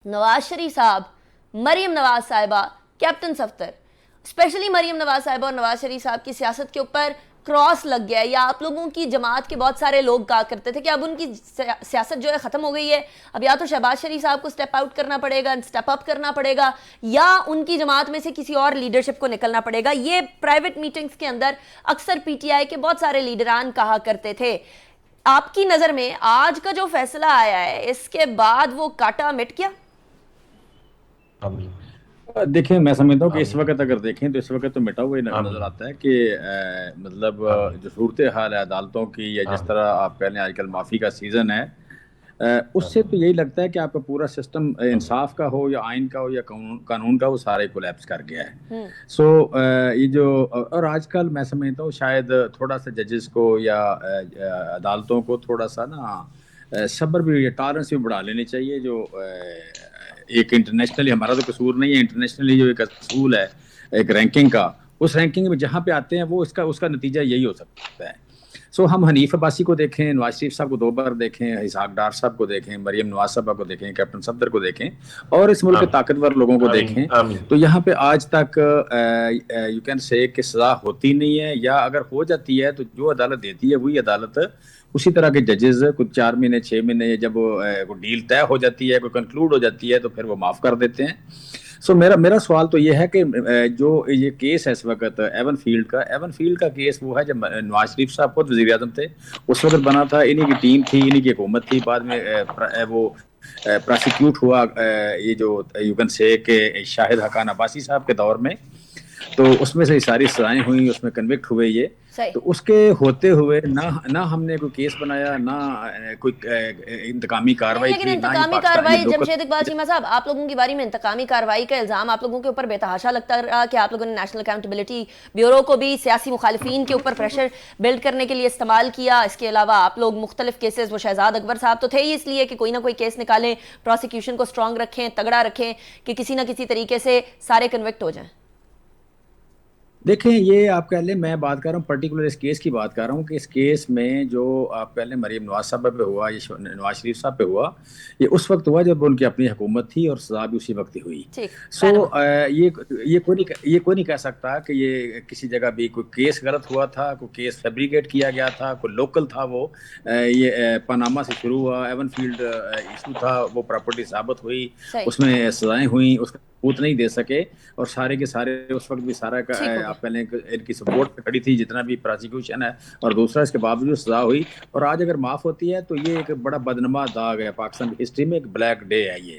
नवाज शरीफ साहब, मरीम नवाज साहिबा, captain Safdar, specially Maryam Nawaz साहिबा और नवाज शरीफ साहब की सियासत के ऊपर क्रॉस लग गया है। या आप लोगों की जमात के बहुत सारे लोग कहा करते थे कि अब उनकी सियासत जो है ख़त्म हो गई है, अब या तो शहबाज शरीफ साहब को स्टेप आउट करना पड़ेगा, स्टेप अप करना पड़ेगा, या उनकी जमात में से किसी और लीडरशिप को निकलना पड़ेगा। ये प्राइवेट मीटिंग्स के अंदर अक्सर पीटीआई के बहुत सारे लीडरान कहा करते थे। आपकी नज़र में आज का जो फैसला आया है, इसके बाद वो कांटा मिट गया? देखिए, मैं समझता हूँ कि इस वक्त अगर देखें तो इस वक्त तो मिटा हुआ ही नजर आता है कि मतलब जो सूरत हाल है अदालतों की, या जिस तरह आप कह लें आजकल माफ़ी का सीज़न है, उससे तो यही लगता है कि आपका पूरा सिस्टम इंसाफ का हो या आइन का हो या कानून का, वो सारे कोलैप्स कर गया है। सो ये जो और आजकल मैं समझता हूँ शायद थोड़ा सा जजेस को या अदालतों को थोड़ा सा ना सब्र भी, टॉलरेंस भी बढ़ा लेनी चाहिए। जो एक इंटरनेशनली, हमारा तो कसूर नहीं है, इंटरनेशनली जो एक असूल है एक रैंकिंग का, उस रैंकिंग में जहाँ पे आते हैं वो उसका नतीजा यही हो सकता है। सो हम हनीफ अब्बासी को देखें, नवाज शरीफ साहब को 2 बार देखें, इसहाक डार साहब को देखें, मरीम नवाज साहब को देखें, कैप्टन सफदर को देखें, और इस मुल्क के ताकतवर लोगों को देखें, तो यहाँ पे आज तक यू कैन से कि सजा होती नहीं है, या अगर हो जाती है तो जो अदालत देती है वही अदालत, उसी तरह के जजेस कुछ 4 महीने 6 महीने जब वो डील तय हो जाती है, कोई कंक्लूड हो जाती है, तो फिर वो माफ़ कर देते हैं। सो मेरा सवाल तो ये है कि जो ये केस है इस वक्त एवन फील्ड का केस वो है जब नवाज शरीफ साहब खुद वज़ीर आज़म थे, उस वक्त बना था, इन्हीं की टीम थी, इन्हीं की हुकूमत थी। बाद में वो प्रोसिक्यूट हुआ, ये जो यू कैन से के शाहिद हकान अब्बासी साहब के दौर में, तो उसमें से सारी सजाएं हुई, उसमें कन्विक्ट हुए ये। तो उसके होते हुए ना हमने कोई केस बनाया, ना कोई इंतकामी कार्रवाई की। इंतकामी कार्रवाई, जमशेद इकबाल चीमा साहब, आप लोगों की बारी में इंतकामी कार्रवाई का इल्जाम आप लोगों के ऊपर बेतहाशा लगता रहा कि आप लोगों ने नेशनल अकाउंटेबिलिटी ब्यूरो को भी सियासी मुखालिफिन के ऊपर प्रेशर बिल्ड करने के लिए इस्तेमाल किया। इसके अलावा आप लोग मुख्तलिफ केसेस, वो शहजाद अकबर साहब तो थे ही इसलिए कि कोई ना कोई केस निकालें, प्रोसिक्यूशन को स्ट्रांग रखें, तगड़ा रखें कि किसी ना किसी तरीके से सारे कन्विक्ट हो जाएं। देखें, ये आप कह लें, मैं बात कर रहा हूँ पर्टिकुलर इस केस की बात कर रहा हूँ कि इस केस में जो आप कह लें मरीम नवाज साहब पे हुआ, ये नवाज शरीफ साहब पे हुआ, ये उस वक्त हुआ जब उनकी अपनी हुकूमत थी, और सजा भी उसी वक्त ही हुई। सो ये कोई नहीं कह सकता कि ये किसी जगह भी कोई केस गलत हुआ था, कोई केस फैब्रिकेट किया गया था, कोई लोकल था। वो ये पनामा से शुरू हुआ, एवन फील्ड इशू था, वो प्रॉपर्टी साबित हुई, उसमें सजाएं हुई, उसका सबूत नहीं दे सके, और सारे के सारे उस वक्त भी सारा आप पहले इनकी सपोर्ट पे खड़ी थी जितना भी प्रोसिक्यूशन है, और दूसरा इसके बावजूद सजा हुई। और आज अगर माफ होती है तो ये एक बड़ा बदनमा दाग है, पाकिस्तान की हिस्ट्री में एक ब्लैक डे है ये।